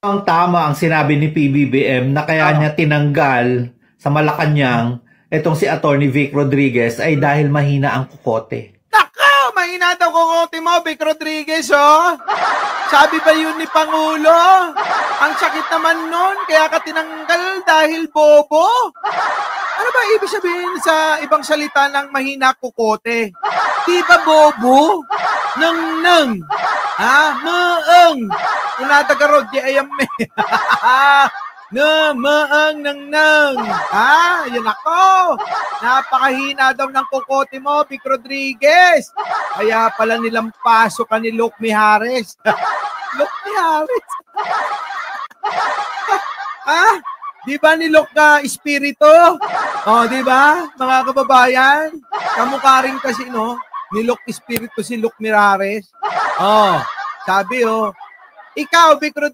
Ang tama ang sinabi ni PBBM na kaya niya tinanggal sa Malacanang itong si Attorney Vic Rodriguez ay dahil mahina ang kukote. Nako, mahina daw kukote mo, Vic Rodriguez, oh. Sabi ba yun ni Pangulo? Ang sakit naman nun, kaya ka tinanggal dahil bobo. Ano ba ibig sabihin sa ibang salita ng mahina kukote? Di ba bobo? Nang. Maang. Unatagarod, di ayam me. Maang nang. Yan ako. Napakahina daw ng kukote mo, Vic Rodriguez. Kaya pala nilampaso ka ni Luke Mijares. Luke Mijares? Di ba nilok ka espiritu? Di ba? Mga kababayan, kamukha rin kasi, no? Nilok espiritu si Luke Mijares. Sabi, ikaw, Vic Rodriguez,